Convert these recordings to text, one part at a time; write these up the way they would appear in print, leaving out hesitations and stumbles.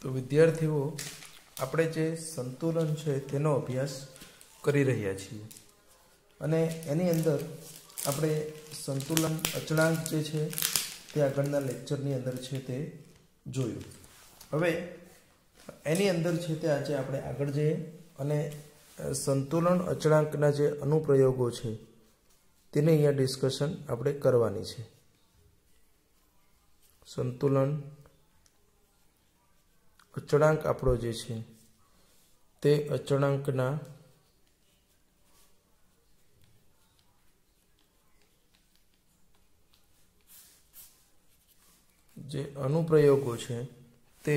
તો વિદ્યાર્થીઓ આપણે જે સંતુલન છે તેનો અભ્યાસ કરી રહ્યા છીએ અને એની અંદર આપણે સંતુલન અચળાંક જે છે તે આગળના લેક્ચરની અંદર છે તે જોયું. હવે એની અંદર છે તે આજે આપણે આગળ જઈએ અને સંતુલન અચળાંકના જે અનુપ્રયોગો છે તેને અહીંયા ડિસ્કશન આપણે કરવાની છે. સંતુલન અચળાંક આપણો જે છે તે અચળાંકના જે અનુપ્રયોગો છે તે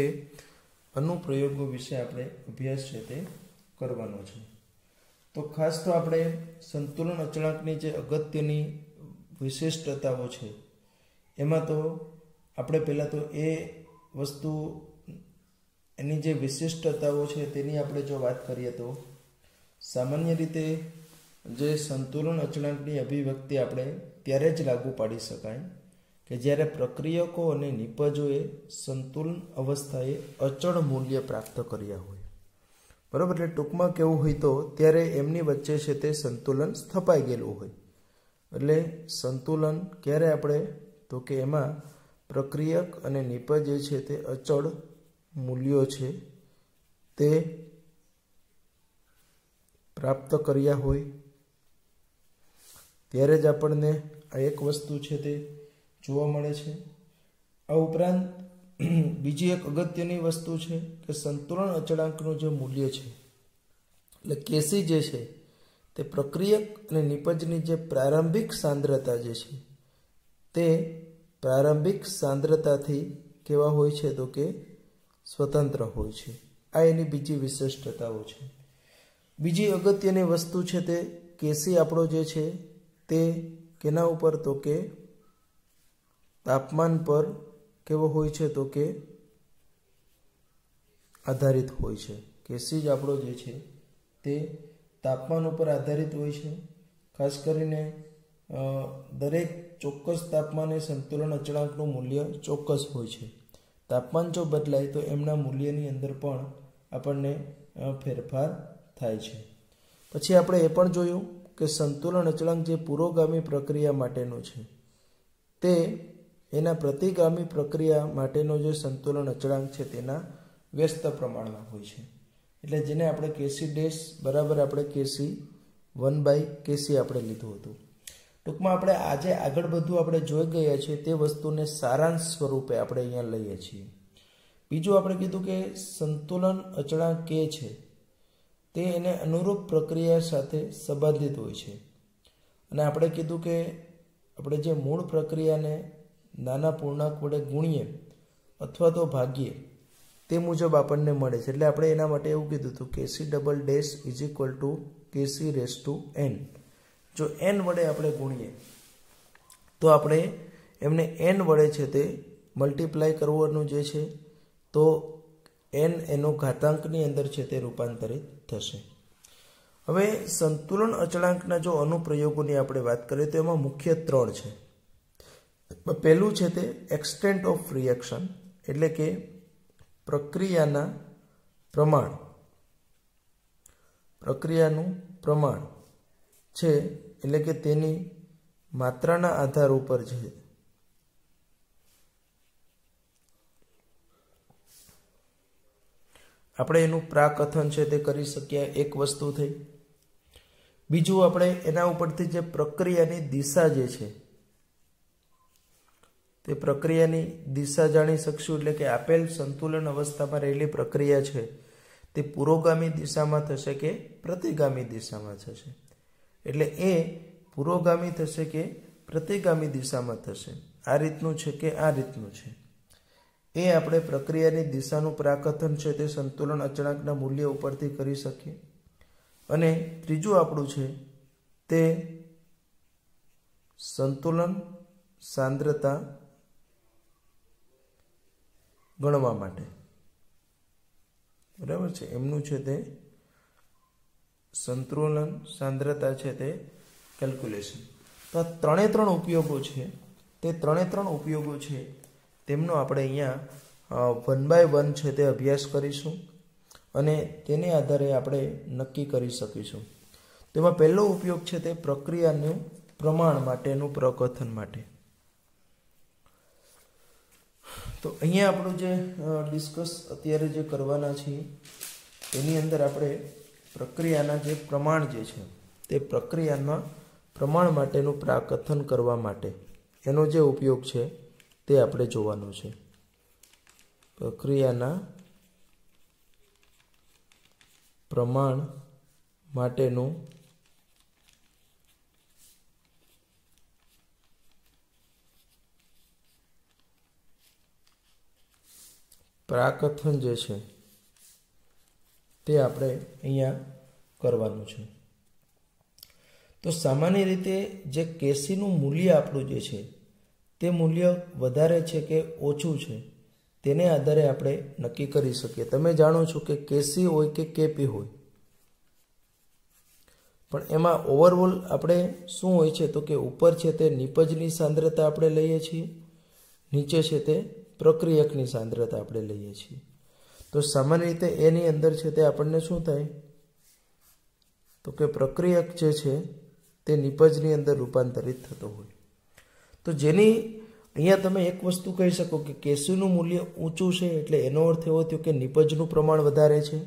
અનુપ્રયોગો વિશે આપણે અભ્યાસ છે તે કરવાનો છે. તો ખાસ તો આપણે સંતુલન અચળાંકની જે અગત્યની વિશિષ્ટતાઓ છે એમાં તો આપણે પહેલાં તો એ વસ્તુ એની જે વિશિષ્ટતાઓ છે તેની આપણે જો વાત કરીએ તો સામાન્ય રીતે જે સંતુલન અચળાંકની અભિવ્યક્તિ આપણે ત્યારે જ લાગુ પાડી શકાય કે જ્યારે પ્રક્રિયકો અને નિપજોએ સંતુલન અવસ્થાએ અચળ મૂલ્ય પ્રાપ્ત કર્યા હોય. બરાબર, એટલે ટૂંકમાં કેવું હોય તો ત્યારે એમની વચ્ચે છે તે સંતુલન સ્થપાઈ ગયેલું હોય. એટલે સંતુલન ક્યારે આપણે તો કે એમાં પ્રક્રિયક અને નિપજ જે છે તે અચળ મૂલ્યો છે તે પ્રાપ્ત કર્યા હોય ત્યારે જ આપણને આ એક વસ્તુ છે તે જોવા મળે છે. આ ઉપરાંત બીજી એક અગત્યની વસ્તુ છે કે સંતુલન અચળાંકનું જે મૂલ્ય છે એટલે કેસી જે છે તે પ્રક્રિયક અને નિપજની જે પ્રારંભિક સાંદ્રતા જે છે તે પ્રારંભિક સાંદ્રતાથી કેવા હોય છે તો કે સ્વતંત્ર હોય છે. આ એની બીજી વિશિષ્ટતાઓ છે. બીજી અગત્યની વસ્તુ છે તે કેસી આપણો જે છે તે કેના ઉપર તો કે તાપમાન પર કેવો હોય છે તો કે આધારિત હોય છે. કેસી જ આપણો જે છે તે તાપમાન ઉપર આધારિત હોય છે. ખાસ કરીને દરેક ચોક્કસ તાપમાને સંતુલન અચળાંકનું મૂલ્ય ચોક્કસ હોય છે. તાપમાન જો બદલાય તો એમના મૂલ્યની અંદર પણ આપણને ફેરફાર થાય છે. પછી આપણે એ પણ જોયું કે સંતુલન અચળાંક જે પુરોગામી પ્રક્રિયા માટેનું છે તે એના પ્રતિગામી પ્રક્રિયા માટેનો જે સંતુલન અચળાંક છે તેના વ્યસ્ત પ્રમાણમાં હોય છે. એટલે જેને આપણે કેસી ડેશ બરાબર આપણે કેસી 1/કેસી આપણે લીધું હતું. ટૂંકમાં આપણે આજે આગળ બધું આપણે જોઈ ગયા છીએ તે વસ્તુને સારાંશ સ્વરૂપે આપણે અહીંયા લઈએ છીએ. બીજું આપણે કીધું કે સંતુલન અચળાંક કે છે તે એને અનુરૂપ પ્રક્રિયા સાથે સંબંધિત હોય છે અને આપણે કીધું કે આપણે જે મૂળ પ્રક્રિયાને નાના પૂર્ણાંક વડે ગુણીએ અથવા તો ભાગીએ તે મુજબ આપણને મળે છે. એટલે આપણે એના માટે એવું કીધું હતું KC double dash is equal to KC raise to N. જો એન વડે આપણે ગુણીએ તો આપણે એમને એન વડે છે તે મલ્ટીપ્લાય કરવાનું જે છે તો એન એનો ઘાતાંકની અંદર છે તે રૂપાંતરિત થશે. હવે સંતુલન અચળાંકના જો અનુપ્રયોગોની આપણે વાત કરીએ તો એમાં મુખ્ય 3 છે. પહેલું છે તે એક્સટેન્ટ ઓફ રિએક્શન એટલે કે પ્રક્રિયાનું પ્રમાણ છે એટલે કે તેની માત્રાના આધાર ઉપર છે આપણે એનું પ્રાકથન છે તે કરી શકીએ. એક વસ્તુ થઈ. બીજું આપણે એના ઉપરથી જે પ્રક્રિયાની દિશા જે છે તે પ્રક્રિયાની દિશા જાણી શકશું. એટલે કે આપેલ સંતુલન અવસ્થામાં રહેલી પ્રક્રિયા છે તે પુરોગામી દિશામાં થશે કે પ્રતિગામી દિશામાં થશે. એટલે એ પુરોગામી થશે કે પ્રતિગામી દિશામાં થશે. આ રીતનું છે કે આ રીતનું છે એ આપણે પ્રક્રિયાની દિશાનું પ્રાકથન છે તે સંતુલન અચળાંકના મૂલ્ય ઉપરથી કરી શકીએ. અને ત્રીજું આપણું છે તે સંતુલન સાંદ્રતા ગણવા માટે બરાબર છે એમનું છે તે સંતુલન સાંદ્રતા છે તે કેલ્ક્યુલેશન. તો આ 3 ઉપયોગો છે તે 3 ઉપયોગો છે તેમનો આપણે અહીંયા 1 બાય 1 છે તે અભ્યાસ કરીશું અને તેને આધારે આપણે નક્કી કરી શકીશું. તેમાં પહેલો ઉપયોગ છે તે પ્રક્રિયાનું પ્રમાણ માટેનું પ્રકથન માટે. તો અહીંયા આપણું જે ડિસ્કસ અત્યારે જે કરવાના છીએ એની અંદર આપણે પ્રક્રિયાના જે પ્રમાણ જે છે તે પ્રક્રિયાના પ્રમાણ માટેનું પ્રકથન કરવા માટે એનો જે ઉપયોગ છે તે આપણે જોવાનું છે. પ્રક્રિયાના પ્રમાણ માટેનું પ્રકથન જે છે તે આપણે અહીંયા કરવાનું છે. તો સામાન્ય રીતે જે કેસીનું મૂલ્ય આપણું જે છે તે મૂલ્ય વધારે છે કે ઓછું છે તેને આધારે આપણે નક્કી કરી શકીએ. તમે જાણો છો કે કેસી હોય કે કેપી હોય, પણ એમાં ઓવરઓલ આપણે શું હોય છે તો કે ઉપર છે તે નિપજની સાંદ્રતા આપણે લઈએ છીએ, નીચે છે તે પ્રક્રિયકની સાંદ્રતા આપણે લઈએ છીએ. તો સામાન્ય રીતે એની અંદર છે તે આપણને શું થાય તો કે પ્રક્રિયક જે છે તે નિપજની અંદર રૂપાંતરિત થતો હોય. તો જેની અહીંયા તમે એક વસ્તુ કહી શકો કે કેસીનું મૂલ્ય ઊંચું છે એટલે એનો અર્થ એવો થયો કે નિપજનું પ્રમાણ વધારે છે.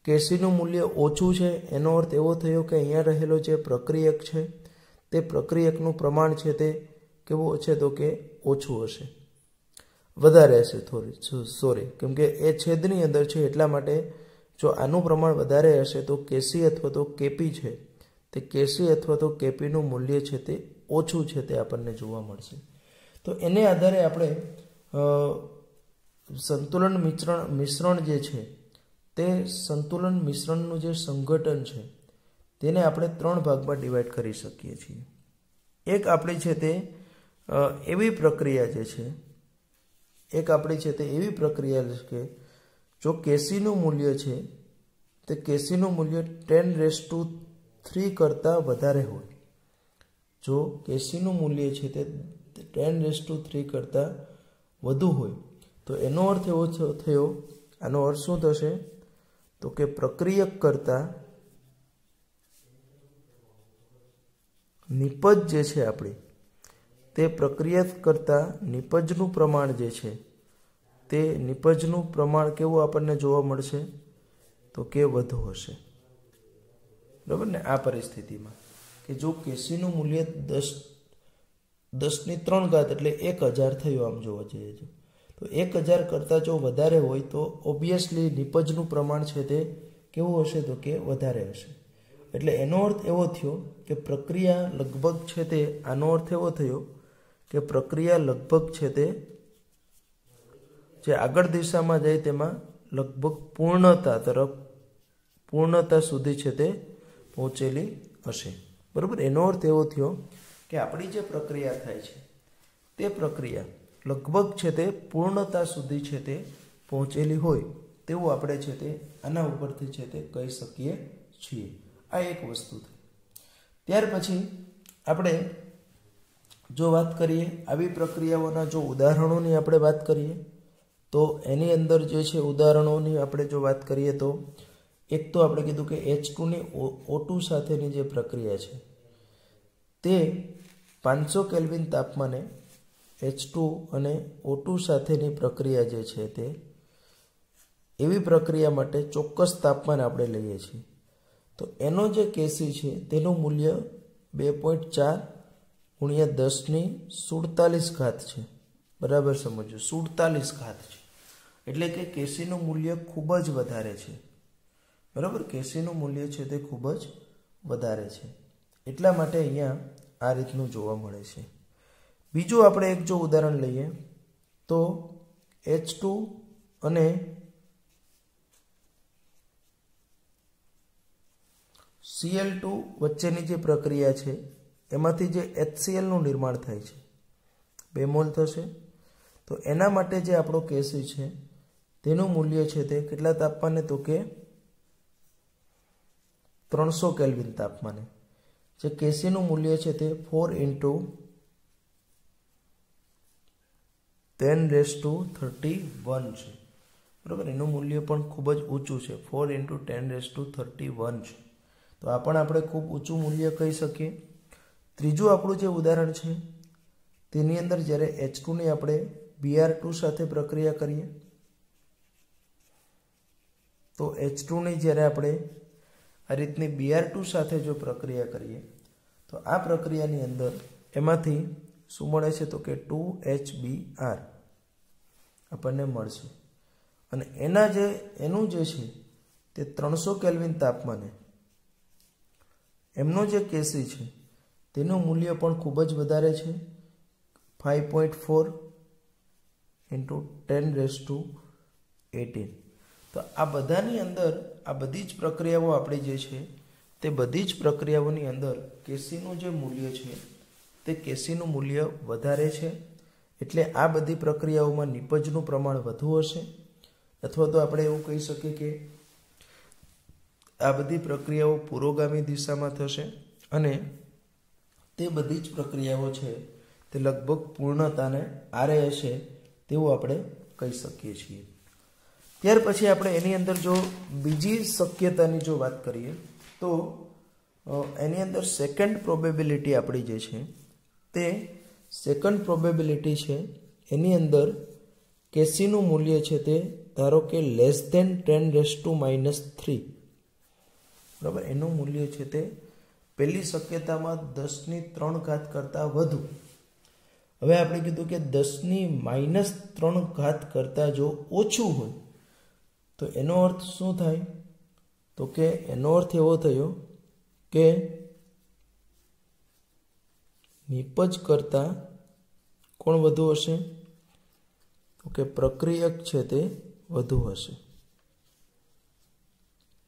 કેસીનું મૂલ્ય ઓછું છે એનો અર્થ એવો થયો કે અહીંયા રહેલો જે પ્રક્રિયક છે તે પ્રક્રિયકનું પ્રમાણ છે તે કેવું છે તો કે ઓછું હશે, વધારે હશે. સોરી કેમ કે એ છેદની અંદર છે એટલા માટે જો આનું પ્રમાણ વધારે હશે તો કેસી અથવા તો કેપી છે તે કેસી અથવા તો કેપીનું મૂલ્ય છે તે ઓછું છે તે આપણને જોવા મળશે. તો એને આધારે આપણે સંતુલન મિશ્રણ જે છે તે સંતુલન મિશ્રણનું જે સંઘટન છે તેને આપણે 3 ભાગમાં ડિવાઈડ કરી શકીએ છીએ. એક આપણી છે તે એવી પ્રક્રિયા જે છે એવી પ્રક્રિયા છે કે જો કેસીનું મૂલ્ય છે તે કેસીનું મૂલ્ય 10⁻³ કરતાં વધારે હોય. જો કેસીનું મૂલ્ય છે તે 10⁻³ કરતાં વધુ હોય તો એનો અર્થ એવો થયો, આનો અર્થ શું થશે તો કે પ્રક્રિયક કરતાં નિપજ જે છે આપણી તે પ્રક્રિયક કરતાં નિપજનું પ્રમાણ જે છે તે નિપજનું પ્રમાણ કેવું આપણને જોવા મળશે તો કે વધુ હશે. બરાબર ને? આ પરિસ્થિતિમાં કે જો કેસીનું મૂલ્ય 10⁻³ એટલે 1000 થયું આમ જોવા જઈએ તો 1000 કરતાં જો વધારે હોય તો ઓબ્વિયસલી નિપજનું પ્રમાણ છે તે કેવું હશે તો કે વધારે હશે. એટલે એનો અર્થ એવો થયો કે પ્રક્રિયા લગભગ છે તે આનો અર્થ એવો થયો કે પ્રક્રિયા લગભગ છે તે જે આગળ દિશામાં જાય તેમાં લગભગ પૂર્ણતા સુધી છે તે પહોંચેલી હશે. બરાબર? એનો અર્થ એવો થયો કે આપણી જે પ્રક્રિયા થાય છે તે પ્રક્રિયા લગભગ છે તે પૂર્ણતા સુધી છે તે પહોંચેલી હોય તેવું આપણે છે તે આના ઉપરથી છે તે કહી શકીએ છીએ. આ એક વસ્તુ થઈ. ત્યાર પછી આપણે જો વાત કરીએ આવી પ્રક્રિયાઓના જો ઉદાહરણોની આપણે વાત કરીએ તો એની અંદર જે છે ઉદાહરણોની આપણે જો વાત કરીએ તો એક તો આપણે કીધું કે H2ની O2 સાથેની જે પ્રક્રિયા છે તે 500 કેલ્વિન તાપમાને H2 અને O2 સાથેની પ્રક્રિયા જે છે તે એવી પ્રક્રિયા માટે ચોક્કસ તાપમાન આપણે લઈએ છીએ. તો એનો જે કેસી છે તેનું મૂલ્ય 2.4 × 10⁻47 છે. બરાબર સમજો, 47 છે. એટલે કે કેસીનું મૂલ્ય ખૂબ જ વધારે છે. બરાબર? કેસીનું મૂલ્ય છે તે ખૂબ જ વધારે છે. એટલા માટે અહીંયા આ રીતનું જોવા મળે છે. બીજું આપણે એક જો ઉદાહરણ લઈએ તો H2 અને Cl2 વચ્ચેની જે પ્રક્રિયા છે એમાંથી જે HCl નું નિર્માણ થાય છે 2 મોલ થશે. તો એના માટે જે આપણો કેસી છે તેનું મૂલ્ય છે તે કેટલા તાપમાને તો કે 300 કેલ્વિન તાપમાને. જે કેસીનું મૂલ્ય છે તે 4 × 10⁻31 છે, બરાબર. એનું મૂલ્ય પણ ખૂબ જ ઊંચું છે, 4 × 10⁻31 છે. તો આ પણ આપણે ખૂબ ઊંચું મૂલ્ય કહી શકીએ. ત્રીજું આપણું જે ઉદાહરણ છે તેની અંદર જ્યારે H2ની આપણે Br2 સાથે પ્રક્રિયા કરીએ તો H2ની જ્યારે આપણે આ રીતની Br2 સાથે જો પ્રક્રિયા કરીએ તો આ પ્રક્રિયાની અંદર એમાંથી શું મળે છે તો કે 2HBr આપણને મળશે. અને એનું જે છે તે 300 કેલ્વિન તાપમાને એમનો જે Kc છે તેનું મૂલ્ય પણ ખૂબ જ વધારે છે, 5.4 × 10⁻18. તો આ બધાની અંદર આ બધી જ પ્રક્રિયાઓ આપણી જે છે તે બધી જ પ્રક્રિયાઓની અંદર Kcનું જે મૂલ્ય છે તે Kcનું મૂલ્ય વધારે છે. એટલે આ બધી પ્રક્રિયાઓમાં નિપજનું પ્રમાણ વધુ હશે, અથવા તો આપણે એવું કહી શકીએ કે આ બધી પ્રક્રિયાઓ પુરોગામી દિશામાં થશે અને તે બધી જ પ્રક્રિયાઓ છે તે લગભગ પૂર્ણતાને આરે હશે તેવું આપણે કહી શકીએ છીએ. ત્યાર પછી આપણે એની અંદર જો બીજી શક્યતાની જો વાત કરીએ તો એની અંદર સેકન્ડ પ્રોબેબિલિટી આપણી જે છે તે સેકન્ડ પ્રોબેબિલિટી છે એની અંદર Kcનું મૂલ્ય છે તે ધારો કે <10⁻3, બરાબર. એનું મૂલ્ય છે તે પહેલી શક્યતામાં 10⁻³ કરતાં વધુ. હવે આપણે કીધું કે 10⁻³ કરતાં જો ઓછું હોય તો એનો અર્થ શું થાય તો કે એનો અર્થ એવો થયો કે નિપજ કરતાં કોણ વધુ હશે તો કે પ્રક્રિયક છે તે વધુ હશે.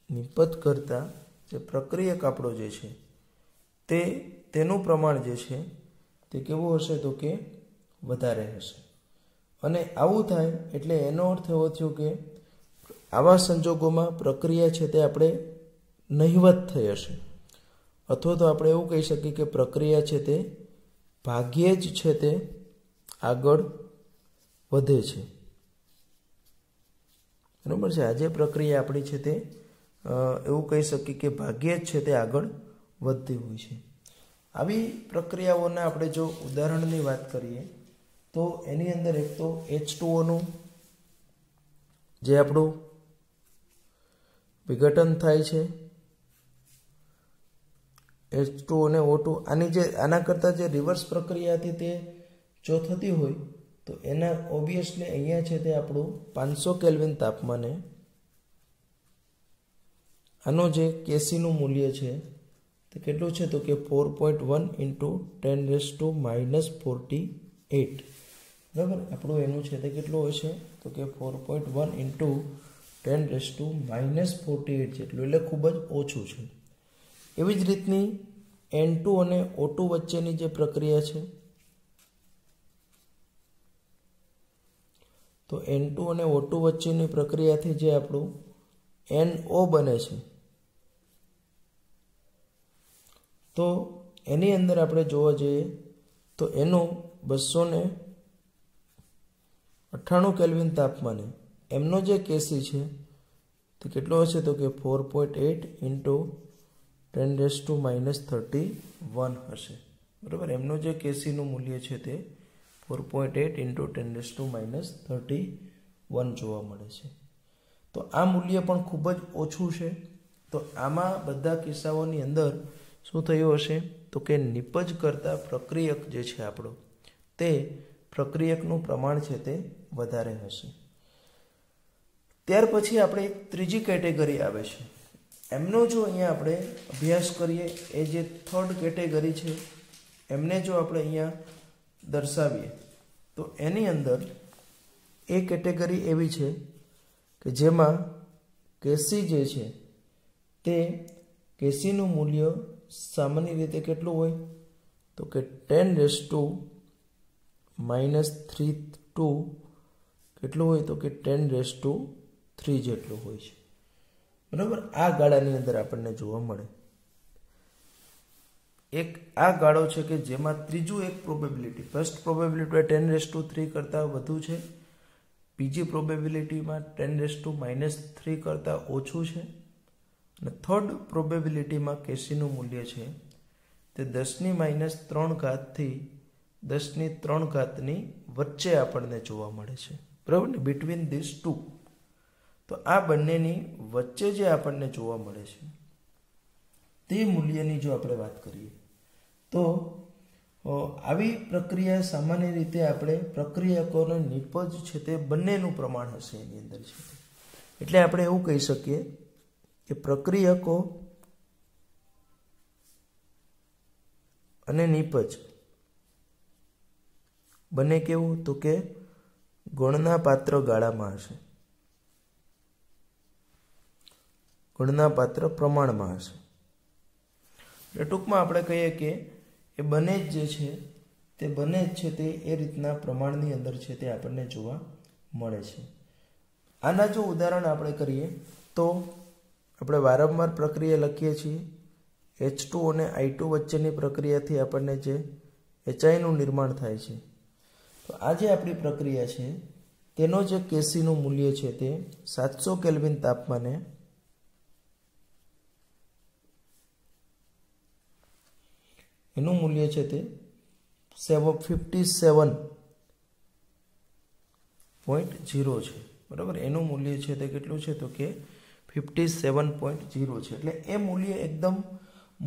નિપજ કરતાં જે પ્રક્રિયક આપણો જે છે તેનું પ્રમાણ જે છે તે કેવું હશે તો કે વધારે હશે. અને આવું થાય એટલે એનો અર્થ એવો થયો કે આવા સંજોગોમાં પ્રક્રિયા છે તે આપણે નહિવત થઈ હશે, અથવા તો આપણે એવું કહી શકીએ કે પ્રક્રિયા છે તે ભાગ્યે જ છે તે આગળ વધે છે, બરાબર છે. આજે પ્રક્રિયા આપણી છે તે એવું કહી શકીએ કે ભાગ્યે જ છે તે આગળ વધતી હોય છે. આવી પ્રક્રિયાઓના આપણે જો ઉદાહરણની વાત કરીએ તો એની અંદર એક તો H2Oનું જે આપણું વિઘટન થાય છે, H2O અને O2, આના કરતાં જે રિવર્સ પ્રક્રિયા હતી તે જો થતી હોય તો એના ઓબ્વિયસલી અહીંયા છે તે આપણું 500 કેલ્વિન તાપમાને આનો જે Kcનું મૂલ્ય છે તે કેટલું છે તો કે 4.1 × 10⁻48, બરાબર. આપણું એનું છે તે કેટલું હશે તો કે 4.1 × 10⁻48 જેટલું, એટલે ખૂબ જ ઓછું છે. એવી જ રીતની N2 અને O2 વચ્ચેની જે પ્રક્રિયા છે તો N2 અને O2 વચ્ચેની પ્રક્રિયાથી જે આપણું NO બને છે તો એની અંદર આપણે જોવા જઈએ તો એનું 298 કેલ્વિન તાપમાને એમનો જે Kc છે તે કેટલો હશે તો કે 4.8 × 10⁻31 હશે, બરાબર. એમનો જે Kcનું મૂલ્ય છે તે 4.8 × 10⁻31 જોવા મળે છે. તો આ મૂલ્ય પણ ખૂબ જ ઓછું છે. તો આમાં બધા કિસ્સાઓની અંદર શું થયું હશે તો કે નિપજ કરતાં પ્રક્રિયક જે છે આપણો તે પ્રક્રિયકનું પ્રમાણ છે તે વધારે હશે. ત્યાર પછી આપણે એક ત્રીજી કેટેગરી આવે છે. એમનો જો અહીંયા આપણે અભ્યાસ કરીએ એ જે થર્ડ કેટેગરી છે એમને જો આપણે અહીંયા દર્શાવીએ તો એની અંદર એ કેટેગરી એવી છે કે જેમાં Kc જે છે તે Kcનું મૂલ્ય સામાન્ય રીતે કેટલું હોય તો કે 10⁻32 કેટલું હોય તો કે 10⁻3 જેટલું હોય છે, બરાબર. આ ગાળાની અંદર આપણને જોવા મળે. એક આ ગાળો છે કે જેમાં ત્રીજું એક પ્રોબેબિલિટી, ફર્સ્ટ પ્રોબેબિલિટી 10⁻³ કરતાં વધુ છે, બીજી પ્રોબેબિલિટીમાં 10⁻³ કરતાં ઓછું છે, અને થર્ડ પ્રોબેબિલિટીમાં કેસીનું મૂલ્ય છે તે 10⁻³ થી 10⁻³ વચ્ચે આપણને જોવા મળે છે, બરાબર ને, બિટવીન ધીસ ટુ. તો આ બંનેની વચ્ચે જે આપણને જોવા મળે છે તે મૂલ્યની જો આપણે વાત કરીએ તો આવી પ્રક્રિયા સામાન્ય રીતે આપણે પ્રક્રિયકોનો નિપજ છે તે બંનેનું પ્રમાણ હશે એની અંદર છે. એટલે આપણે એવું કહી શકીએ કે પ્રક્રિયકો અને નિપજ બંને કેવું, તો કે ગણના પાત્ર ગાળામાં હશે, ગણના પાત્ર પ્રમાણમાં હશે. એટલે ટૂંકમાં આપણે કહીએ કે એ બંને જ જે છે તે બંને જ છે તે એ રીતના પ્રમાણની અંદર છે તે આપણને જોવા મળે છે. આના જો ઉદાહરણ આપણે કરીએ તો આપણે વારંવાર પ્રક્રિયા લખીએ છીએ. H2 અને I2 વચ્ચેની પ્રક્રિયાથી આપણને જે HIનું નિર્માણ થાય છે. તો આ જે આપણી પ્રક્રિયા છે તેનો જે કેસીનું મૂલ્ય છે તે 700 કેલ્વિન તાપમાને એનું મૂલ્ય છે તે 57.0 છે, બરાબર. એનું મૂલ્ય છે તે કેટલું છે, તો કે 57.0 છે. એટલે એ મૂલ્ય એકદમ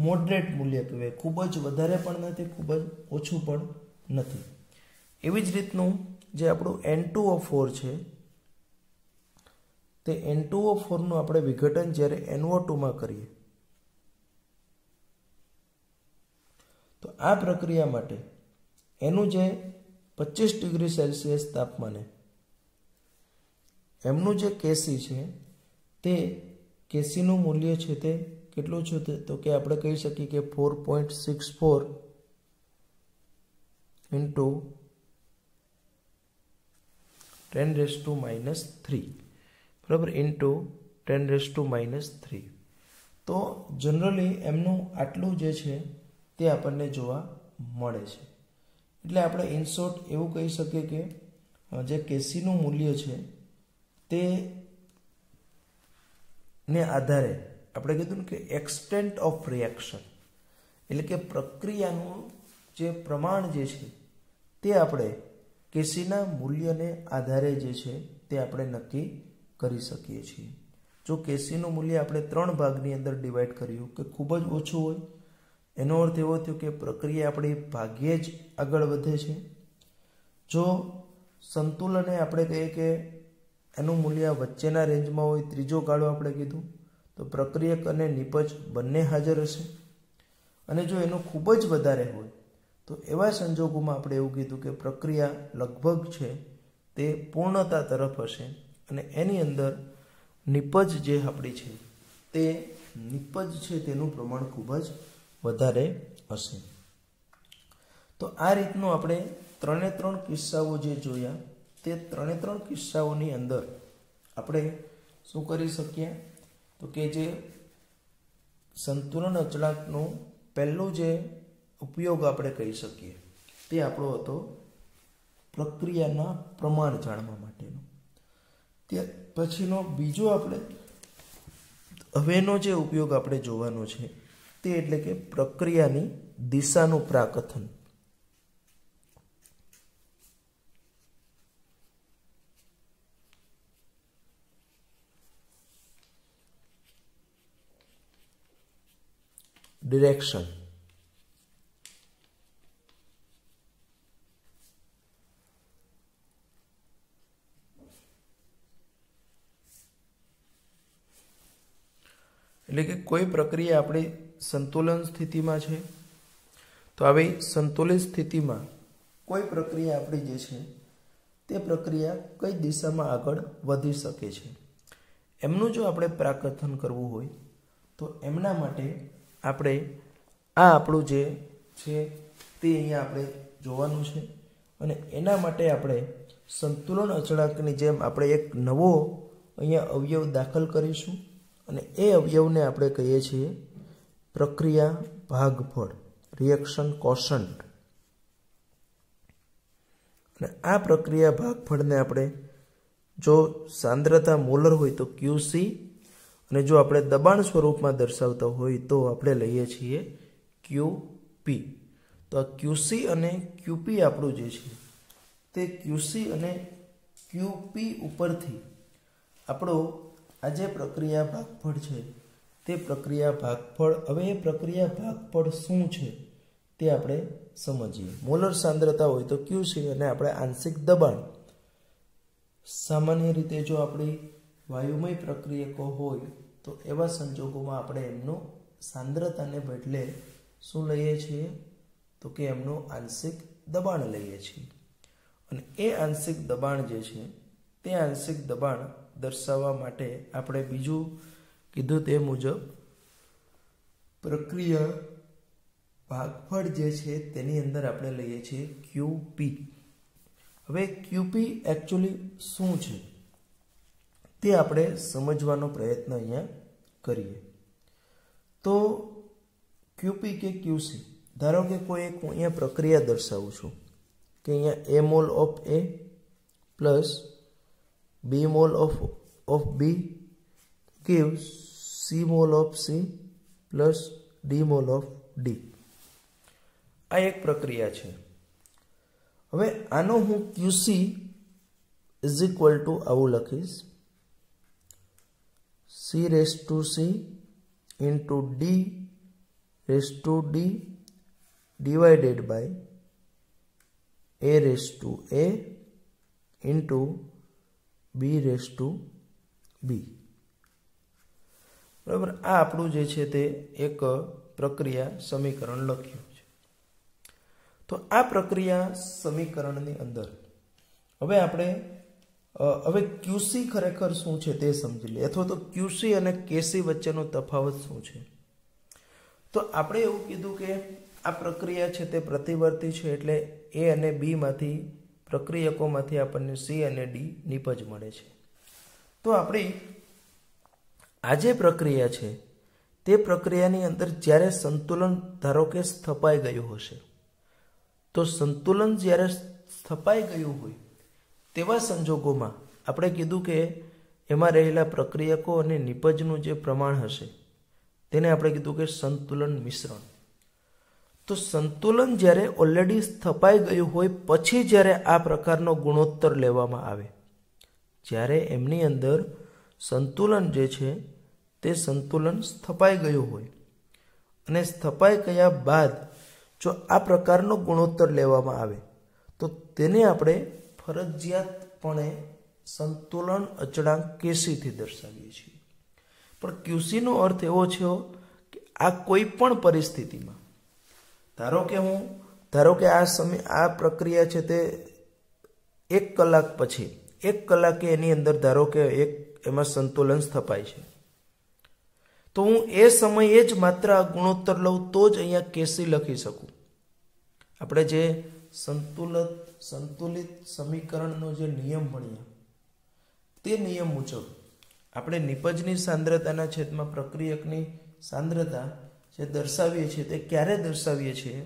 મોડરેટ મૂલ્ય કહેવાય, ખૂબ જ વધારે પણ નથી, ખૂબ જ ઓછું પણ નથી. એવી જ રીતનું જે આપણું N2O4 છે તે N2O4નું આપણે વિઘટન જ્યારે NO2માં કરીએ તો આ પ્રક્રિયા માટે એનું જે 25 ડિગ્રી સેલ્સિયસ તાપમાને એમનું જે કેસી છે તે કેસીનું મૂલ્ય છે તે કેટલું છે, તો કે આપણે કહી શકીએ કે 4.64 into 10⁻⁻3, બરાબર, into 10⁻⁻3. તો જનરલી એમનું આટલું જે છે તે આપણને જોવા મળે છે. એટલે આપણે ઇન શોર્ટ એવું કહી શકીએ કે જે કેસીનું મૂલ્ય છે તે ને આધારે આપણે કીધું ને કે એક્સટેન્ટ ઓફ રિએક્શન, એટલે કે પ્રક્રિયાનું જે પ્રમાણ જે છે તે આપણે કેસીના મૂલ્યને આધારે જે છે તે આપણે નક્કી કરી શકીએ છીએ. જો કેસીનું મૂલ્ય આપણે 3 ભાગની અંદર ડિવાઈડ કર્યું કે ખૂબ જ ઓછું હોય, એનો અર્થ એવો થયો કે પ્રક્રિયા આપણી ભાગ્યે જ આગળ વધે છે. જો સંતુલને આપણે કહીએ કે એનું મૂલ્ય વચ્ચેના રેન્જમાં હોય, ત્રીજો ગાળો આપણે કીધું, તો પ્રક્રિયક અને નિપજ બંને હાજર હશે. અને જો એનું ખૂબ જ વધારે હોય તો એવા સંજોગોમાં આપણે એવું કીધું કે પ્રક્રિયા લગભગ છે તે પૂર્ણતા તરફ હશે, અને એની અંદર નિપજ જે આપણી છે તે નિપજ છે તેનું પ્રમાણ ખૂબ જ વધારે હશે. તો આ રીતનું આપણે 3 કિસ્સાઓ જે જોયા તે 3 કિસ્સાઓની અંદર આપણે શું કરી શકીએ, તો કે જે સંતુલન અચળાંકનું પહેલું જે ઉપયોગ આપણે કહી શકીએ તે આપણો હતો પ્રક્રિયાના પ્રમાણ જાણવા માટેનો. ત્યાર પછીનો બીજો આપણે હવેનો જે ઉપયોગ આપણે જોવાનો છે તે એટલે કે પ્રક્રિયાની દિશાનું પ્રાકથન. ડિરેક્શન. એટલે કે કોઈ પ્રક્રિયા આપણી સંતુલન સ્થિતિમાં છે, તો આવી સંતુલિત સ્થિતિમાં કોઈ પ્રક્રિયા આપણી જે છે તે પ્રક્રિયા કઈ દિશામાં આગળ વધી શકે છે એમનું જો આપણે પ્રાકથન કરવું હોય તો એમના માટે આપણે આ આપણું જે છે તે અહીંયા આપણે જોવાનું છે. અને એના માટે આપણે સંતુલન અચળાંકની જેમ આપણે એક નવો અહીંયા અવયવ દાખલ કરીશું, અને એ અવયવને આપણે કહીએ છીએ પ્રક્રિયા ભાગફળ રિએક્શન કોશન્ટ. અને આ પ્રક્રિયા ભાગફળને આપણે જો સાંદ્રતા મોલર હોય તો QC, અને જો આપણે દબાણ સ્વરૂપમાં દર્શાવતા હોય તો આપણે લઈએ છીએ QP. તો આ QC અને QP આપણું જે છે તે QC અને QP ઉપરથી આપણો આ જે પ્રક્રિયા ભાગફળ છે તે પ્રક્રિયા ભાગફળ, હવે એ પ્રક્રિયા ભાગફળ શું છે તે આપણે સમજીએ. મોલર સાંદ્રતા હોય તો QC અને આપણે આંશિક દબાણ. સામાન્ય રીતે જો આપણી વાયુમય પ્રક્રિયકો હોય તો એવા સંજોગોમાં આપણે એમનો સાંદ્રતાને બદલે શું લઈએ છીએ તો કે એમનું આંશિક દબાણ લઈએ છીએ. અને એ આંશિક દબાણ જે છે તે આંશિક દબાણ દર્શાવવા માટે આપણે બીજું કીધું તે મુજબ પ્રક્રિયા ભાગફળ જે છે તેની અંદર આપણે લઈએ છીએ QP. હવે QP એકચ્યુઅલી શું છે તે આપણે સમજવાનો પ્રયત્ન અહીંયા કરીએ. તો QP કે QC, ધારો કે કોઈ એક હું અહીંયા પ્રક્રિયા દર્શાવું છું કે અહીંયા A mall of A plus B mall of B gives C mall of C plus D mall of D. આ એક પ્રક્રિયા છે. હવે આનો હું QC ઇઝ ઇક્વલ ટુ આવું લખીશ, C raise to C into D raise to D divided by A raised to A into B raised to B. બરાબર, આ આપણું જે છે તે એક પ્રક્રિયા સમીકરણ લખ્યું છે. તો આ પ્રક્રિયા સમીકરણની અંદર હવે આપણે હવે QC ખરેખર શું છે તે સમજી લઈએ, અથવા તો QC અને KC વચ્ચેનો તફાવત શું છે. તો આપણે એવું કીધું કે આ પ્રક્રિયા છે તે પ્રતિવર્તી છે, એટલે A અને B માંથી પ્રક્રિયકોમાંથી આપણને C અને D નિપજ મળે છે. તો આપણી આ જે પ્રક્રિયા છે તે પ્રક્રિયાની અંદર જ્યારે સંતુલન ધારો કે સ્થપાઈ ગયું હશે, તો સંતુલન જ્યારે સ્થપાઈ ગયું હોય તેવા સંજોગોમાં આપણે કીધું કે એમાં રહેલા પ્રક્રિયકો અને નિપજનું જે પ્રમાણ હશે તેને આપણે કીધું કે સંતુલન મિશ્રણ. તો સંતુલન જ્યારે ઓલરેડી સ્થપાઈ ગયું હોય પછી જ્યારે આ પ્રકારનો ગુણોત્તર લેવામાં આવે, જ્યારે એમની અંદર સંતુલન જે છે તે સંતુલન સ્થપાઈ ગયું હોય અને સ્થપાઈ ગયા બાદ જો આ પ્રકારનો ગુણોત્તર લેવામાં આવે તો તેને આપણે ફરજિયાતપણે સંતુલન અચળાંક KC થી દર્શાવીએ છીએ. પણ QC નો અર્થ એવો છે કે આ કોઈ પણ પરિસ્થિતિમાં ધારો કે આ પ્રક્રિયા છે તે 1 કલાક પછી 1 કલાકે એની અંદર ધારો કે એમાં સંતુલન સ્થપાય છે, તો હું એ સમયે જ માત્ર આ ગુણોત્તર લઉં તો જ અહીંયા KC લખી શકું. આપણે જે સંતુલિત સમીકરણનો જે નિયમ ભણ્યા તે નિયમ મુજબ આપણે નિપજની સાંદ્રતાના છેદમાં પ્રક્રિયકની સાંદ્રતા જે દર્શાવીએ છીએ તે ક્યારે દર્શાવીએ છીએ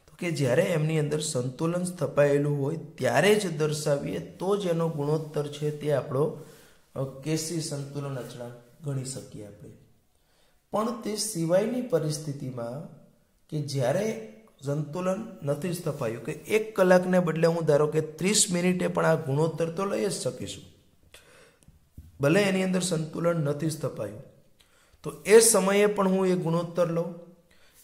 તો કે જ્યારે એમની અંદર સંતુલન સ્થપાયેલું હોય ત્યારે જ દર્શાવીએ તો જ એનો ગુણોત્તર છે તે આપણો KC સંતુલન અચળાંક ગણી શકીએ આપણે. પણ તે સિવાયની પરિસ્થિતિમાં કે જ્યારે સંતુલન નથી સ્થપાયું, કે 1 કલાકને બદલે હું ધારો કે 30 મિનિટે પણ આ ગુણોત્તર તો લઈ જ શકીશું, ભલે એની અંદર સંતુલન નથી સ્થપાયું, તો એ સમયે પણ હું એ ગુણોત્તર લઉં.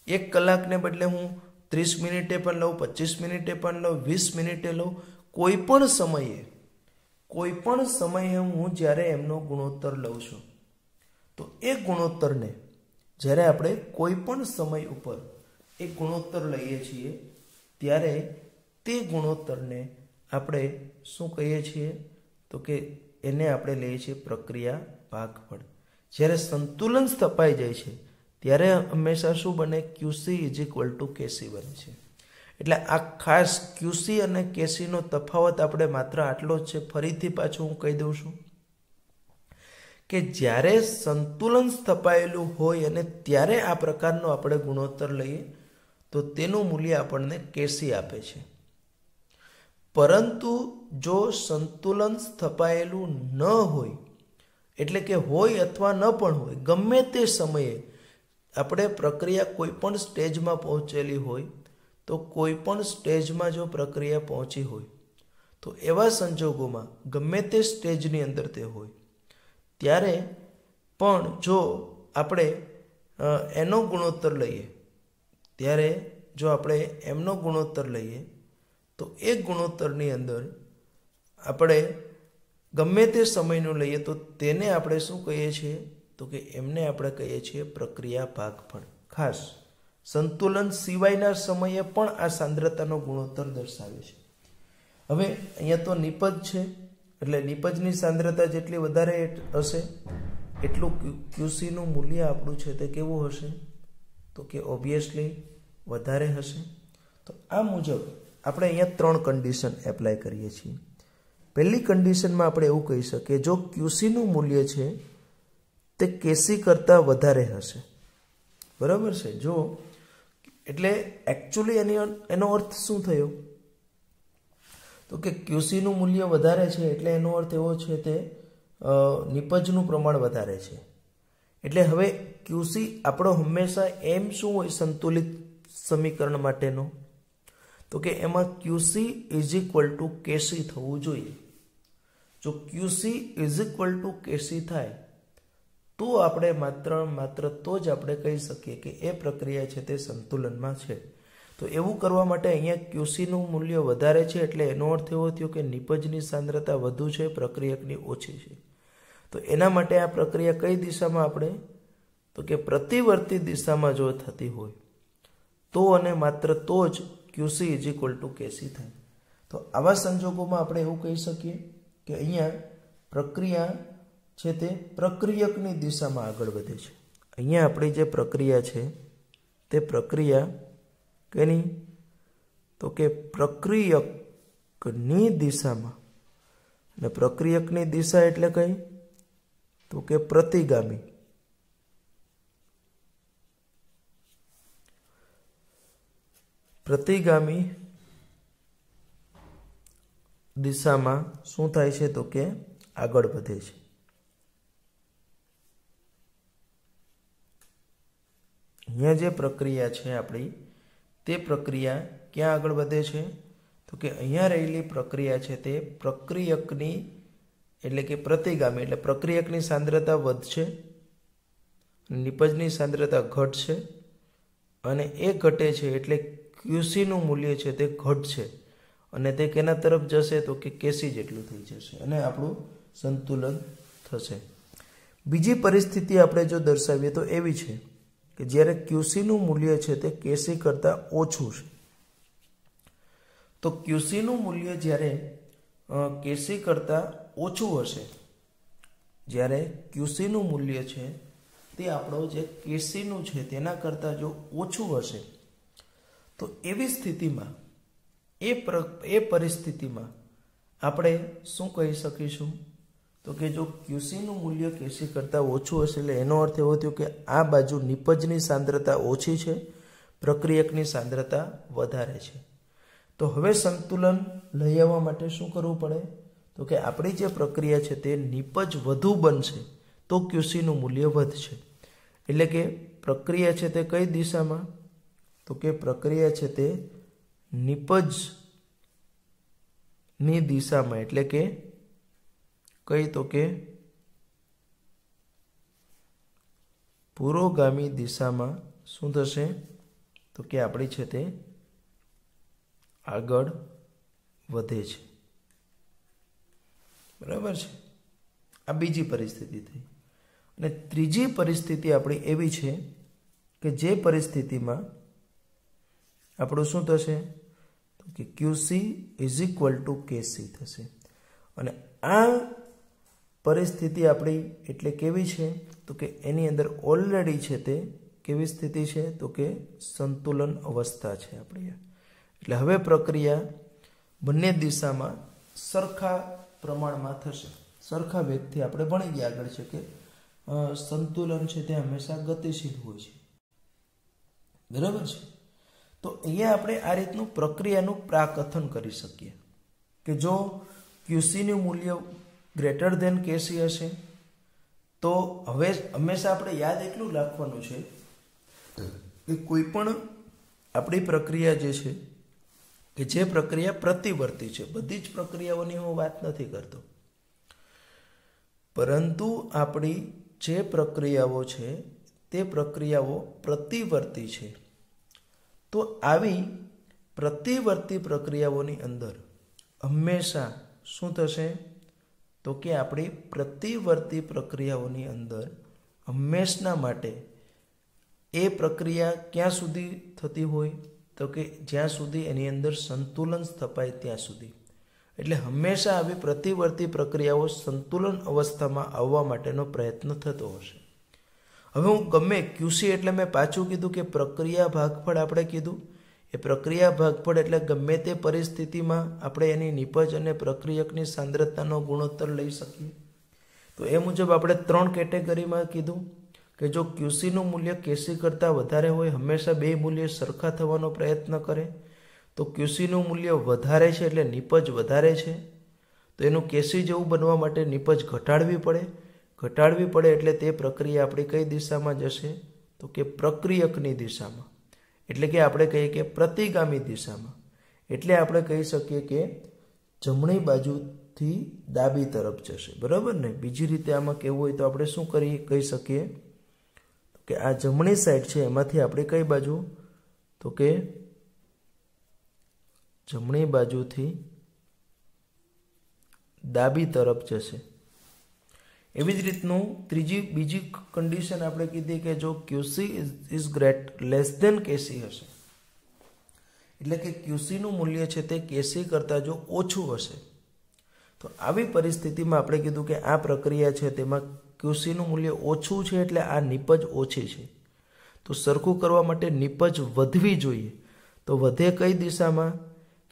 1 કલાકને બદલે હું 30 મિનિટે પણ લઉં, 25 મિનિટે પણ લઉં, 20 મિનિટે લઉં, કોઈ પણ સમયે હું જ્યારે એમનો ગુણોત્તર લઉં છું તો એ ગુણોત્તરને જ્યારે આપણે કોઈ પણ સમય ઉપર એ ગુણોત્તર લઈએ છીએ ત્યારે તે ગુણોત્તરને આપણે શું કહીએ છીએ તો કે એને આપણે લઈએ છીએ પ્રક્રિયા ભાગફળ. જ્યારે સંતુલન સ્થપાઈ જાય છે ત્યારે હંમેશા શું બને, QC = KC બને છે. એટલે આ ખાસ QC અને KC નો તફાવત આપણે માત્ર આટલો જ છે. ફરીથી પાછું હું કહી દઉં છું કે જ્યારે સંતુલન સ્થપાયેલું હોય અને ત્યારે આ પ્રકારનો આપણે ગુણોત્તર લઈએ તો તેનું મૂલ્ય આપણને કેસી આપે છે. પરંતુ જો સંતુલન સ્થપાયેલું ન હોય, એટલે કે હોય અથવા ન પણ હોય, ગમે તે સમયે આપણે પ્રક્રિયા કોઈ પણ સ્ટેજમાં પહોંચેલી હોય, તો કોઈ પણ સ્ટેજમાં જો પ્રક્રિયા પહોંચી હોય, તો એવા સંજોગોમાં ગમે તે સ્ટેજની અંદર તે હોય, ત્યારે પણ જો આપણે એનો ગુણોત્તર લઈએ, ત્યારે જો આપણે એમનો ગુણોત્તર લઈએ, તો એ ગુણોત્તરની અંદર આપણે ગમે તે સમયનું લઈએ તો તેને આપણે શું કહીએ છીએ, તો કે એમને આપણે કહીએ છીએ પ્રક્રિયા ભાગફળ. ખાસ સંતુલન સિવાયના સમયે પણ આ સાંદ્રતાનો ગુણોત્તર દર્શાવે છે. હવે અહીંયા તો નિપજ છે, એટલે નિપજની સાંદ્રતા જેટલી વધારે હશે એટલું ક્યુસીનું મૂલ્ય આપણું છે તે કેવું હશે, તો કે ઓબ્વિયસલી વધારે હશે. તો આ મુજબ આપણે અહીંયા 3 કન્ડિશન એપ્લાય કરીએ છીએ. પહેલી કન્ડિશનમાં આપણે એવું કહી શકીએ, જો ક્યુસીનું મૂલ્ય છે તે કેસી કરતાં વધારે હશે. બરાબર છે. જો એટલે એકચ્યુઅલી એનો અર્થ શું થયો, તો કે ક્યુસીનું મૂલ્ય વધારે છે એટલે એનો અર્થ એવો છે તે નિપજનું પ્રમાણ વધારે છે. એટલે હવે ક્યુસી આપણો હંમેશા એમ શું હોય સંતુલિત સમીકરણ માટેનો, તો કે એમાં ક્યુસી ઇઝ ઇક્વલ ટુ કેસી થવું જોઈએ. જો ક્યુસી ઇઝ ઇક્વલ ટુ કેસી થાય તો આપણે માત્ર તો જ આપણે કહી શકીએ કે એ પ્રક્રિયા છે તે સંતુલનમાં છે. તો એવું કરવા માટે અહીંયા ક્યુસીનું મૂલ્ય વધારે છે, એટલે એનો અર્થ એવો થયો કે નિપજની સાંદ્રતા વધુ છે, પ્રક્રિયકની ઓછી છે. તો એના માટે આ પ્રક્રિયા કઈ દિશામાં આપણે, તો કે પ્રતિવર્તી દિશામાં જો થતી હોય તો અને માત્ર તો જ ક્યુસી ઇઝ ઇક્વલ ટુ કેસી થાય. તો આવા સંજોગોમાં આપણે એવું કહી શકીએ કે અહીંયા પ્રક્રિયા છે તે પ્રક્રિયકની દિશામાં આગળ વધે છે. અહીંયા આપણી જે પ્રક્રિયા છે તે પ્રક્રિયા કેની, તો કે પ્રક્રિયકની દિશામાં. અને પ્રક્રિયકની દિશા એટલે કઈ, તો કે પ્રતિગામી. પ્રતિગામી દિશામાં શું થાય છે, તો કે આગળ વધે છે. અહીંયા જે પ્રક્રિયા છે આપણી, તે પ્રક્રિયા ક્યાં આગળ વધે છે, તો કે અહીંયા રહેલી પ્રક્રિયા છે તે પ્રક્રિયકની એટલે કે પ્રતિગામી, એટલે પ્રક્રિયકની સાંદ્રતા વધશે, નિપજની સાંદ્રતા ઘટશે, અને એ ઘટે છે એટલે ક્યુસીનું મૂલ્ય છે તે ઘટશે, અને તે કેના તરફ જશે, તો કે કેસી જેટલું થઈ જશે, અને આપણું સંતુલન થશે. બીજી પરિસ્થિતિ આપણે જો દર્શાવીએ તો એવી છે કે જ્યારે ક્યુસીનું મૂલ્ય છે તે કેસી કરતાં ઓછું છે. તો ક્યુસીનું મૂલ્ય જ્યારે કેસી કરતાં ઓછું હશે, જ્યારે ક્યુસીનું મૂલ્ય છે તે આપણો જે કેસીનું છે તેના કરતાં જો ઓછું હશે, તો એવી સ્થિતિમાં એ પરિસ્થિતિમાં આપણે શું કહી શકીશું, તો કે જો ક્યુસીનું મૂલ્ય કેસી કરતાં ઓછું હશે, એટલે એનો અર્થ એવો થયો કે આ બાજુ નિપજની સાંદ્રતા ઓછી છે, પ્રક્રિયકની સાંદ્રતા વધારે છે. તો હવે સંતુલન લઈ આવવા માટે શું કરવું પડે, તો કે આપણી જે પ્રક્રિયા છે તે નિપજ વધુ બનશે તો ક્યુસીનું મૂલ્ય વધશે. એટલે કે પ્રક્રિયા છે તે કઈ દિશામાં, તો કે પ્રક્રિયા છે તે નિપજની દિશામાં, એટલે કે કઈ, તો કે પુરોગામી દિશામાં શું થશે, તો કે આપણી છે તે આગળ વધે છે. બરાબર છે. આ બીજી પરિસ્થિતિ થઈ. અને ત્રીજી પરિસ્થિતિ આપણી એવી છે કે જે પરિસ્થિતિમાં આપણું શું થશે, તો કે ક્યુસી ઇઝ ઇક્વલ ટુ કેસી થશે. અને આ પરિસ્થિતિ આપણી એટલે કેવી છે, તો કે એની અંદર ઓલરેડી છે તે કેવી સ્થિતિ છે, તો કે સંતુલન અવસ્થા છે આપણી. એટલે હવે પ્રક્રિયા બંને દિશામાં સરખા પ્રમાણમાં થશે, સરખા વેગથી. આપણે ભણી ગયા આગળ છે કે સંતુલન છે તે હંમેશા ગતિશીલ હોય છે. બરાબર છે. તો અહીંયા આપણે આ રીતનું પ્રક્રિયાનું પ્રાકથન કરી શકીએ કે જો ક્યુસીનું મૂલ્ય ગ્રેટર ધેન કેસી હશે તો હવે હંમેશા આપણે યાદ એટલું રાખવાનું છે કે કોઈ પણ આપણી પ્રક્રિયા જે છે કે જે પ્રક્રિયા પ્રતિવર્તી છે, બધી જ પ્રક્રિયાઓની હું વાત નથી કરતો, પરંતુ આપણી જે પ્રક્રિયાઓ છે તે પ્રક્રિયાઓ પ્રતિવર્તી છે. તો આવી પ્રતિવર્તી પ્રક્રિયાઓની અંદર હંમેશા શું થશે તો કે આપણી પ્રતિવર્તી પ્રક્રિયાઓની અંદર હંમેશના માટે એ પ્રક્રિયા ક્યાં સુધી થતી હોય તો કે જ્યાં સુધી એની અંદર સંતુલન સ્થપાય ત્યાં સુધી. એટલે હંમેશા આવી પ્રતિવર્તી પ્રક્રિયાઓ સંતુલન અવસ્થામાં આવવા માટેનો પ્રયત્ન થતો હશે. હવે હું ગમે ક્યુસી એટલે મેં પાછું કીધું કે પ્રક્રિયા ભાગફળ આપણે કીધું. એ પ્રક્રિયા ભાગફળ એટલે ગમે તે પરિસ્થિતિમાં આપણે એની નિપજ અને પ્રક્રિયકની સાંદ્રતાનો ગુણોત્તર લઈ શકીએ. તો એ મુજબ આપણે 3 કેટેગરીમાં કીધું કે જો ક્યુસીનું મૂલ્ય કેસી કરતાં વધારે હોય, હંમેશા બે મૂલ્ય સરખા થવાનો પ્રયત્ન કરે, તો ક્યુસીનું મૂલ્ય વધારે છે એટલે નિપજ વધારે છે, તો એનું કેસી જેવું બનવા માટે નિપજ ઘટાડવી પડે એટલે તે પ્રક્રિયા આપણી કઈ દિશામાં જશે તો કે પ્રક્રિયકની દિશામાં, એટલે કે આપણે કહીએ કે પ્રતિગામી દિશામાં. એટલે આપણે કહી શકીએ કે જમણી બાજુથી ડાબી તરફ જશે, બરાબર ને. બીજી રીતે આમાં કહેવું હોય તો આપણે શું કહી શકીએ કે આ જમણી સાઈડ છે એમાંથી આપણે કઈ બાજુ તો કે જમણી બાજુથી ડાબી તરફ જશે. એવી જ રીતનું બીજી કન્ડિશન આપણે કીધી કે જો ક્યુસી ઇઝ લેસ ધેન કેસી હશે, એટલે કે ક્યુસીનું મૂલ્ય છે તે કેસી કરતાં જો ઓછું હશે, તો આવી પરિસ્થિતિમાં આપણે કીધું કે આ પ્રક્રિયા છે તેમાં ક્યુસીનું મૂલ્ય ઓછું છે એટલે આ નિપજ ઓછી છે. તો સરખું કરવા માટે નિપજ વધવી જોઈએ. તો વધે કઈ દિશામાં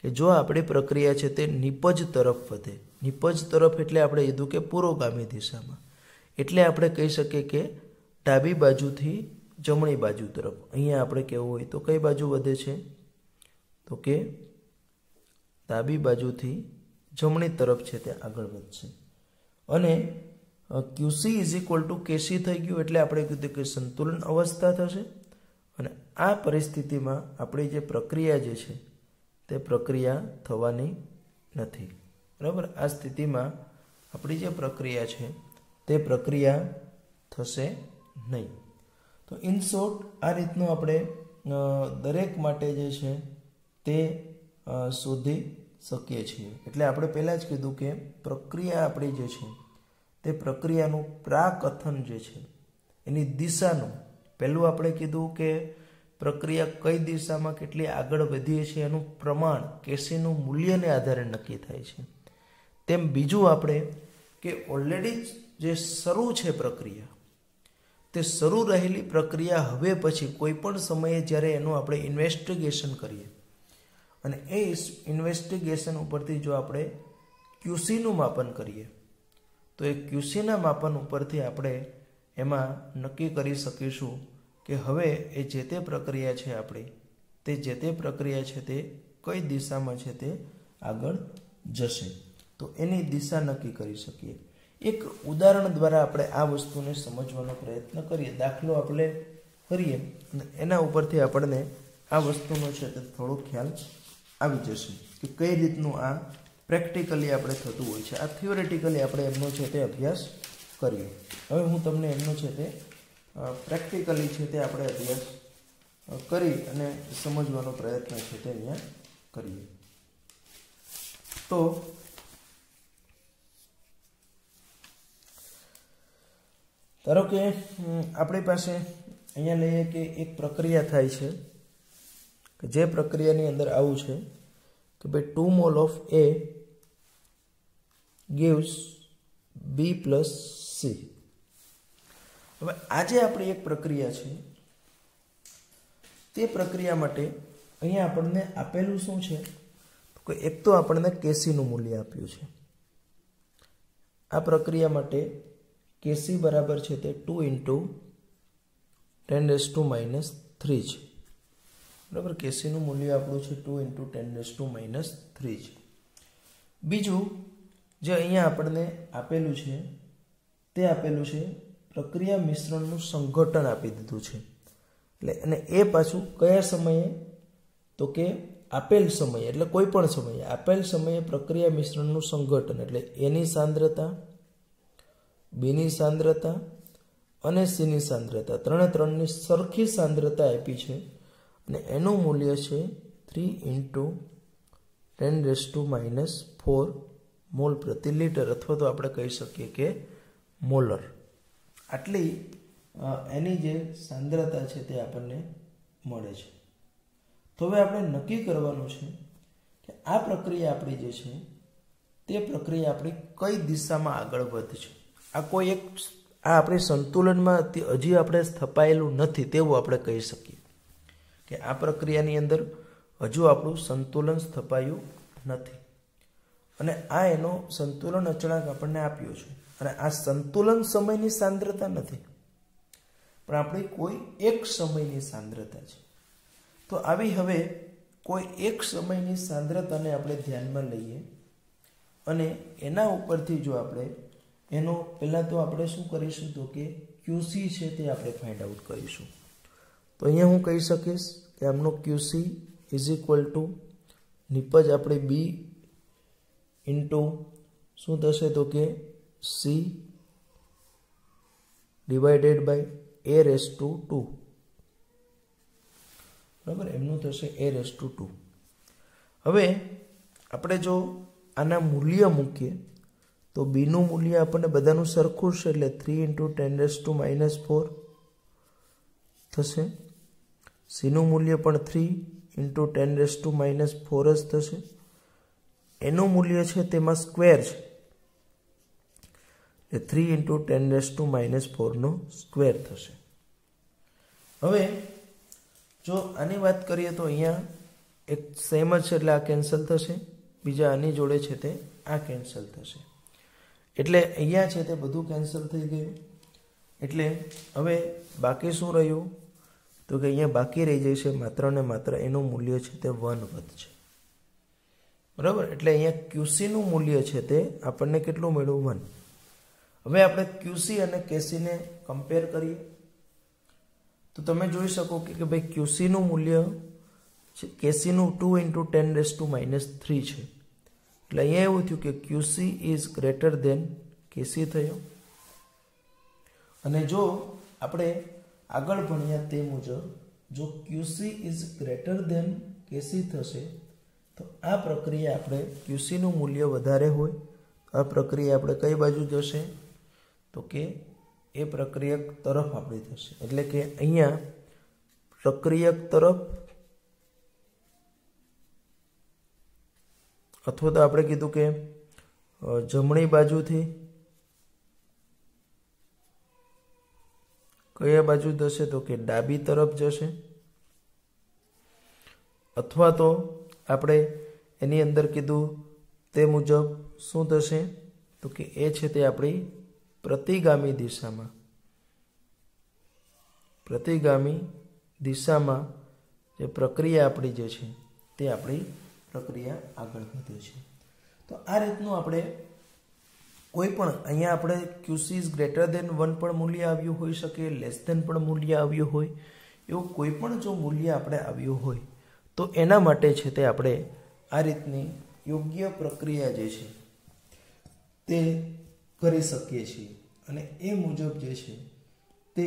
કે જો આપણી પ્રક્રિયા છે તે નિપજ તરફ વધે. નિપજ તરફ એટલે આપણે કીધું કે પુરોગામી દિશામાં. એટલે આપણે કહી શકીએ કે ડાબી બાજુથી જમણી બાજુ તરફ. અહીંયા આપણે કહેવું હોય તો કઈ બાજુ વધે છે તો કે ડાબી બાજુથી જમણી તરફ છે તે આગળ વધશે. અને ક્યુસી ઇઝ ઇક્વલ ટુ કેસી થઈ ગયું એટલે આપણે કીધું કે સંતુલન અવસ્થા થશે. અને આ પરિસ્થિતિમાં આપણી જે પ્રક્રિયા જે છે તે પ્રક્રિયા થવાની નથી, બરાબર. આ સ્થિતિમાં આપણી જે પ્રક્રિયા છે તે પ્રક્રિયા થશે નહીં. તો ઇન શોર્ટ આ રીતનું આપણે દરેક માટે જે છે તે શોધી શકીએ છીએ. એટલે આપણે પહેલાં જ કીધું કે પ્રક્રિયા આપણી જે છે તે પ્રક્રિયાનું પ્રાકથન જે છે એની દિશાનું પહેલું આપણે કીધું કે પ્રક્રિયા કઈ દિશામાં કેટલી આગળ વધીએ છીએ એનું પ્રમાણ કેસીનું મૂલ્યને આધારે નક્કી થાય છે. તેમ બીજું આપણે કે ઓલરેડી જે શરૂ છે પ્રક્રિયા, તે શરૂ રહેલી પ્રક્રિયા હવે પછી કોઈ પણ સમયે જ્યારે એનું આપણે ઇન્વેસ્ટિગેશન કરીએ અને એ ઇન્વેસ્ટિગેશન ઉપરથી જો આપણે ક્યુસીનું માપન કરીએ તો એ ક્યુસીના માપન ઉપરથી આપણે એમાં નક્કી કરી શકીશું કે હવે એ જે તે પ્રક્રિયા છે આપણી તે જે તે પ્રક્રિયા છે તે કઈ દિશામાં છે તે આગળ જશે. તો એની દિશા નક્કી કરી શકીએ. એક ઉદાહરણ દ્વારા આપણે આ વસ્તુને સમજવાનો પ્રયત્ન કરીએ. દાખલો આપણે કરીએ અને એના ઉપરથી આપણને આ વસ્તુનો છે તે થોડો ખ્યાલ આવી જશે કે કઈ રીતનું આ પ્રેક્ટિકલી આપણે થતું હોય છે. આ થિયોરેટિકલી આપણે એમનો છે તે અભ્યાસ કરીએ. હવે હું તમને એમનો છે તે પ્રેક્ટિકલી છે તે આપણે અભ્યાસ કરી અને સમજવાનો પ્રયત્ન છે તે અહીંયા કરીએ. તો ધારો કે આપણી પાસે અહીંયા લઈએ કે એક પ્રક્રિયા થાય છે કે જે પ્રક્રિયાની અંદર આવું છે કે ભાઈ 2 mall of A gives B plus C. હવે આજે આપણી એક પ્રક્રિયા છે, તે પ્રક્રિયા માટે અહીંયા આપણને આપેલું શું છે તો કે એક તો આપણને કેસીનું મૂલ્ય આપ્યું છે. આ પ્રક્રિયા માટે કેસી બરાબર છે તે 2 × 10⁻³ છે. બરાબર, કેસીનું મૂલ્ય આપણું છે 2 × 10⁻³ છે. બીજું જે અહીંયા આપણને આપેલું છે તે આપેલું છે પ્રક્રિયા મિશ્રણનું સંઘટન આપી દીધું છે. એટલે અને એ પાછું કયા સમયે, તો કે આપેલ સમયે, એટલે કોઈ પણ સમયે, આપેલ સમયે પ્રક્રિયા મિશ્રણનું સંઘટન, એટલે એની સાંદ્રતા, બીની સાંદ્રતા અને સીની સાંદ્રતા, ત્રણની સરખી સાંદ્રતા આપી છે અને એનું મૂલ્ય છે 3 × 10⁻⁴ મોલ પ્રતિ લિટર, અથવા તો આપણે કહી શકીએ કે મોલર. આટલી એની જે સાંદ્રતા છે તે આપણને મળે છે. તો હવે આપણે નક્કી કરવાનું છે કે આ પ્રક્રિયા આપણી જે છે તે પ્રક્રિયા આપણી કઈ દિશામાં આગળ વધશે. આ કોઈ એક, આ આપણી સંતુલનમાં હજી આપણે સ્થપાયેલું નથી તેવું આપણે કહી શકીએ કે આ પ્રક્રિયાની અંદર હજુ આપણું સંતુલન સ્થપાયું નથી, અને આ એનો સંતુલન અચળાંક આપણને આપ્યો છે. અને આ સંતુલન સમયની સાંદ્રતા નથી, પણ આપણી કોઈ એક સમયની સાંદ્રતા છે. તો આવી હવે કોઈ એક સમયની સાંદ્રતાને આપણે ધ્યાનમાં લઈએ અને એના ઉપરથી જો આપણે એનો પહેલાં તો આપણે શું કરીશું, તો કે QC છે તે આપણે ફાઇન્ડ આઉટ કરીશું. તો અહીંયા હું કહી શકીશ કે આમનો QC = નિપજ આપણે B ઇન્ટુ શું થશે, તો કે C / A⁻². બરાબર, એમનું થશે A⁻². હવે આપણે જો આના મૂલ્ય મૂકીએ તો બીનું મૂલ્ય આપણને બધાનું સરખું છે, એટલે 3 × 10⁻⁴ થશે. સીનું મૂલ્ય પણ 3 × 10⁻⁴ જ થશે. એનું મૂલ્ય છે તેમાં સ્ક્વેર છે, એટલે 3 × 10⁻⁴ થશે. હવે જો આની વાત કરીએ તો અહીંયા એક સેમ જ છે, એટલે આ કેન્સલ થશે. બીજા આની જોડે છે તે આ કેન્સલ થશે, એટલે અહીંયા છે તે બધું કેન્સલ થઈ ગયું. એટલે હવે બાકી શું રહ્યું, તો કે અહીંયા બાકી રહી જાય છે માત્ર ને માત્ર એનું મૂલ્ય છે તે 1 વધશે. બરાબર, એટલે અહીંયા QCનું મૂલ્ય છે તે આપણને કેટલું મળ્યું, 1. હવે આપણે QC અને KCને કમ્પેર કરીએ તો તમે જોઈ શકો કે ભાઈ QCનું મૂલ્ય KCનું 2 × 10⁻³ છે. એટલે અહીંયા એવું થયું કે QC > KC થયો. અને જો આપણે આગળ ભણ્યા તે મુજબ જો QC > KC થશે તો આ પ્રક્રિયા આપણે QCનું મૂલ્ય વધારે હોય, આ પ્રક્રિયા આપણે કઈ બાજુ જશે, તો કે એ પ્રક્રિયક તરફ આપણી થશે. એટલે કે અહીંયા પ્રક્રિયક તરફ, અથવા તો આપણે કીધું કે જમણી બાજુથી કયા બાજુ જશે, તો કે ડાબી તરફ જશે. અથવા તો આપણે એની અંદર કીધું તે મુજબ શું થશે, તો કે એ છે તે આપણી પ્રતિગામી દિશામાં જે પ્રક્રિયા આપણી જે છે તે આપણી પ્રક્રિયા આગળ વધે છે. તો આ રીતનું આપણે કોઈ પણ અહીંયા આપણે QC > 1 પણ મૂલ્ય આવ્યું હોઈ શકે, < પણ મૂલ્ય આવ્યું હોય, એવું કોઈ પણ જો મૂલ્ય આપણે આવ્યું હોય તો એના માટે છે તે આપણે આ રીતની યોગ્ય પ્રક્રિયા જે છે તે કરી શકીએ છીએ. અને એ મુજબ જે છે તે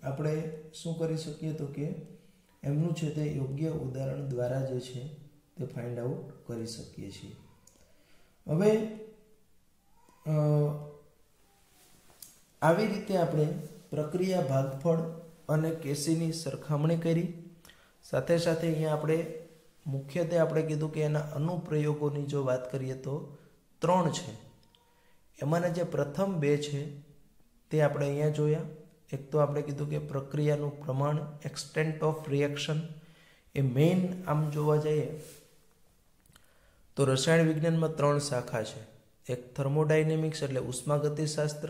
આપણે શું કરી શકીએ, તો કે એમનું છે તે યોગ્ય ઉદાહરણ દ્વારા જે છે તે ફાઇન્ડ આઉટ કરી શકીએ છીએ. હવે આવી રીતે આપણે પ્રક્રિયા ભાગફળ અને KCની સરખામણી કરી. સાથે સાથે અહીંયા આપણે મુખ્યત્વે આપણે કીધું કે એના અનુપ્રયોગોની જો વાત કરીએ તો 3 છે. એમાંના જે પ્રથમ 2 છે તે આપણે અહીંયા જોયા. એક તો આપણે કીધું કે પ્રક્રિયાનું પ્રમાણ, extent of reaction, A main આમ જોવા જઈએ તો રસાયણ વિજ્ઞાનમાં 3 શાખા છે. એક થર્મોડાયનેમિક્સ એટલે ઉષ્માગતિશાસ્ત્ર,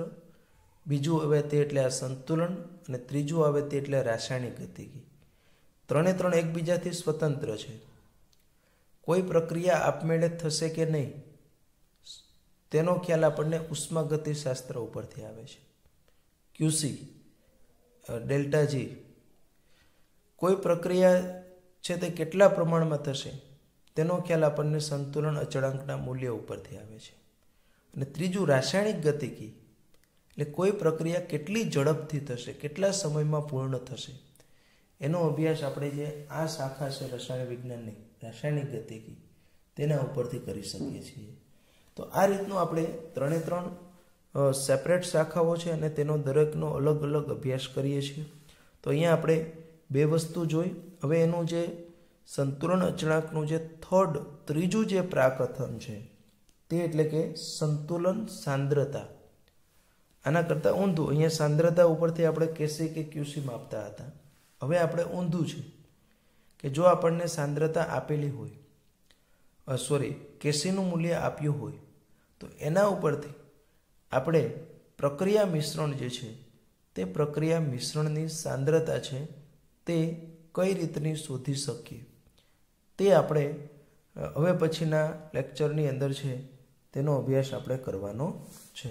બીજું આવે તે એટલે આ સંતુલન, અને ત્રીજું આવે તે એટલે રાસાયણિક ગતિકી. ત્રણે ત્રણ એકબીજાથી સ્વતંત્ર છે. કોઈ પ્રક્રિયા આપમેળે થશે કે નહીં તેનો ખ્યાલ આપણને ઉષ્માગતિશાસ્ત્ર ઉપરથી આવે છે. ક્યુસી, ડેલ્ટા જી, કોઈ પ્રક્રિયા છે તે કેટલા પ્રમાણમાં થશે તેનો ખ્યાલ આપણને સંતુલન અચળાંકના મૂલ્ય ઉપરથી આવે છે. અને ત્રીજું રાસાયણિક ગતિકી, એટલે કોઈ પ્રક્રિયા કેટલી ઝડપથી થશે, કેટલા સમયમાં પૂર્ણ થશે એનો અભ્યાસ આપણે જે આ શાખા છે રસાયણ વિજ્ઞાનની રાસાયણિક ગતિકી તેના ઉપરથી કરી શકીએ છીએ. તો આ રીતનું આપણે ત્રણે ત્રણ સેપરેટ શાખાઓ છે અને તેનો દરેકનો અલગ અલગ અભ્યાસ કરીએ છીએ. તો અહીંયા આપણે બે વસ્તુ જોઈ. હવે એનું જે સંતુલન અચળાંકનું જે ત્રીજું જે પ્રાકથન છે તે એટલે કે સંતુલન સાંદ્રતા. આના કરતાં ઊંધું, અહીંયા સાંદ્રતા ઉપરથી આપણે કેસી કે ક્યુસી માપતા હતા. હવે આપણે ઊંધું છે કે જો આપણને સાંદ્રતા આપેલી હોય, કેસીનું મૂલ્ય આપ્યું હોય તો એના ઉપરથી આપણે પ્રક્રિયા મિશ્રણ જે છે તે પ્રક્રિયા મિશ્રણની સાંદ્રતા છે તે કઈ રીતની શોધી શકીએ તે આપણે હવે પછીના લેક્ચરની અંદર છે તેનો અભ્યાસ આપણે કરવાનો છે.